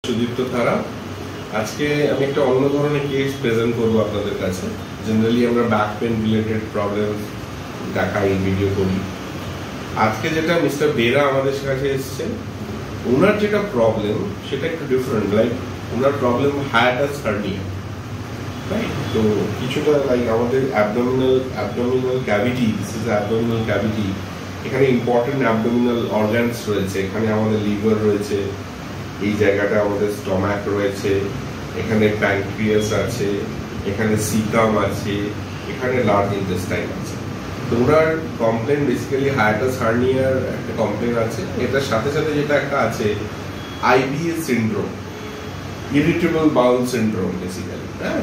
সুদীপ্ত ধারা। আজকে আমি একটা অন্য ধরনের কেস প্রেজেন্ট করব আপনাদের কাছে। জেনারেলি আমরা ব্যাক পেন রিলেটেড প্রবলেম দেখাই, ভিডিও করি। আজকে যেটা মিস্টার বেরা আমাদের কাছে এসেছেন, ওনার যেটা প্রবলেম সেটা একটু ডিফারেন্ট। লাইক ওনার প্রবলেম হায়াটাস হার্নিয়া, রাইট? তো কিছুটা লাইক আমাদের abdominal cavity, this is abdominal cavity. এখানে ইম্পর্টেন্ট অ্যাবডোমিনাল অর্গানস রয়েছে। এখানে আমাদের লিভার রয়েছে, এই জায়গাটা আমাদের স্টমাক রয়েছে, এখানে প্যানক্রিয়াস আছে, এখানে সিকাম আছে, এখানে লার্জ ইন্টেস্টাইন আছে। তো ওনার কমপ্লেন বেসিক্যালি হায়াটাস হার্নিয়ার একটা কমপ্লেন আছে। এটার সাথে সাথে যেটা একটা আছে IBS syndrome, irritable bowel syndrome basically. হ্যাঁ,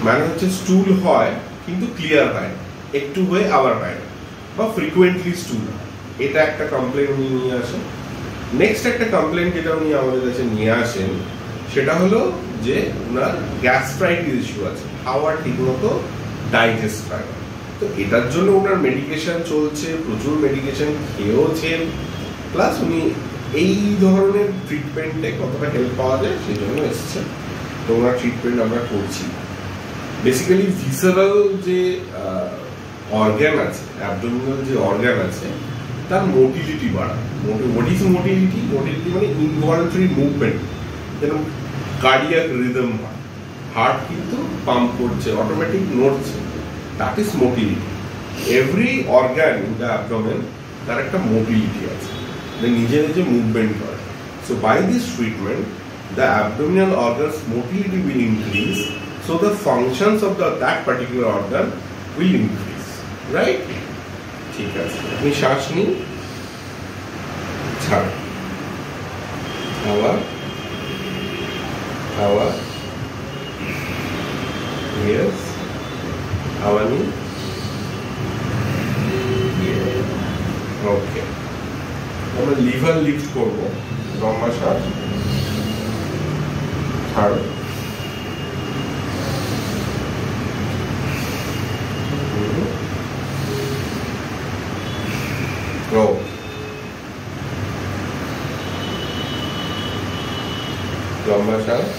মানে হচ্ছে স্টুল হয় কিন্তু ক্লিয়ার হয়, একটু হয়ে আবার হয় না, বা ফ্রিকুয়েন্টলি স্টুল হয়। এটা একটা কমপ্লেন উনি নিয়ে আসেন। নেক্সট একটা কমপ্লেন যেটা উনি আমাদের কাছে নিয়ে আসেন সেটা হলো যে ওনার গ্যাস্ট্রাইটিস ইস্যু আছে, খাওয়ার ঠিকমতো ডাইজেস্ট হয় না। তো এটার জন্য ওনার মেডিকেশন চলছে, প্রচুর মেডিকেশন খেয়েওছেন, প্লাস উনি এই ধরনের ট্রিটমেন্টে কতটা হেল্প পাওয়া যায় সেই জন্য এসেছেন। তো ওনার ট্রিটমেন্ট আমরা করছি। বেসিক্যালি ভিসারাল যে অর্গ্যান আছে, অ্যাবডোমিনাল যে অর্গ্যান আছে, তার মোটিলিটি বাড়ায়। What is motility? মোটিলিটি মানে ইনভলন্টারি মুভমেন্ট, যেরকম কার্ডিয়াক রিদম হয়, হার্ট কিন্তু পাম্প করছে, অটোমেটিক নড়ছে, that is motility. Every organ in the abdomen তার একটা মোটিলিটি আছে, নিজে নিজে মুভমেন্ট করে। So by this treatment the abdominal organ's motility will increase, so the functions of that particular organ will increase, right? ঠিক আছে, আপনি শ্বাস নিন, ছাড়, হাওয়া হাওয়া, yes, হাওয়া নিন, ওকে। আমরা লিভার লিফট করবো, লম্বা শ্বাস, ছাড়, go, লম্বা শ্বাস,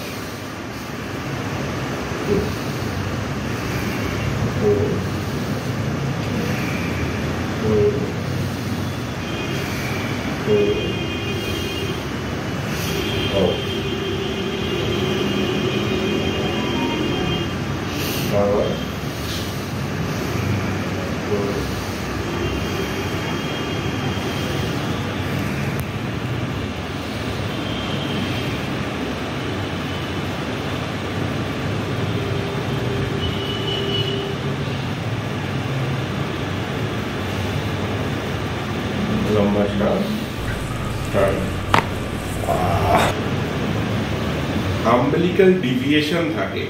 লম্বা শ্বাস, আম্বিলিক্যাল ডিভিয়েশন থাকে,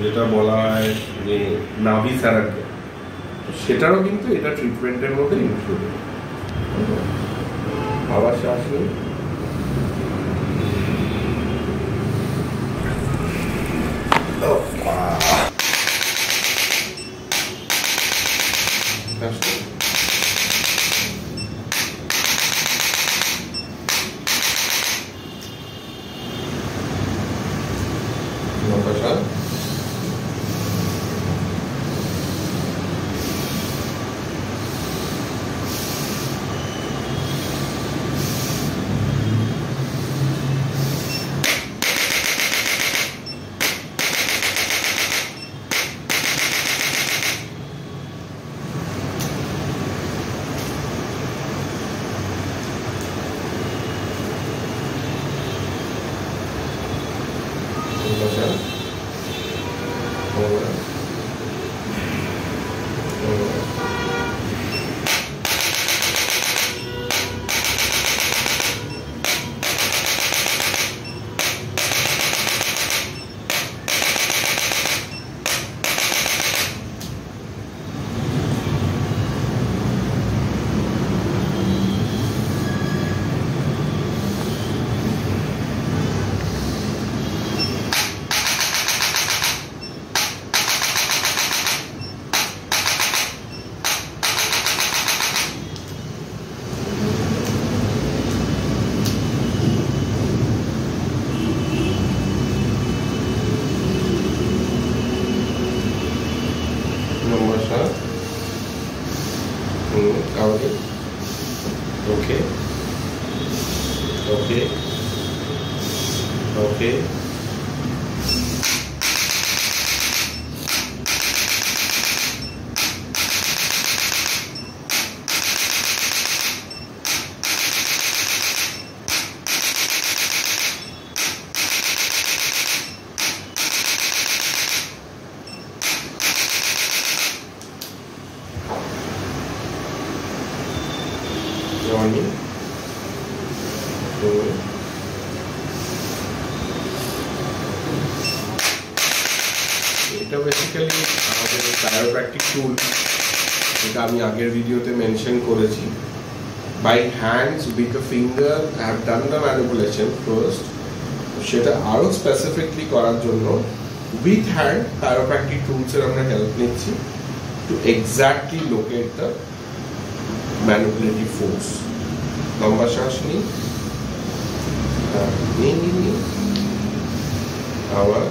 যেটা বলা হয় যে নাভি স্যারাকে, সেটারও কিন্তু এটা ট্রিটমেন্টের মধ্যে ইনক্লুড। আবার শ্বাস নিন, লম্বা শ্বাস, ওকে, এটা বেসিক্যালি আমাদের chiropractic টুল, যেটা আমি আগের ভিডিওতে মেনশন করেছি। By hands with a finger I have done the manipulation first. সেটা আরো স্পেসিফিকলি করার জন্য উইথ হ্যান্ড chiropractic টুলসের আমরা হেল্প নিচ্ছি to exactly locate the manipulative force. লম্বা শ্বাস নিই, আবার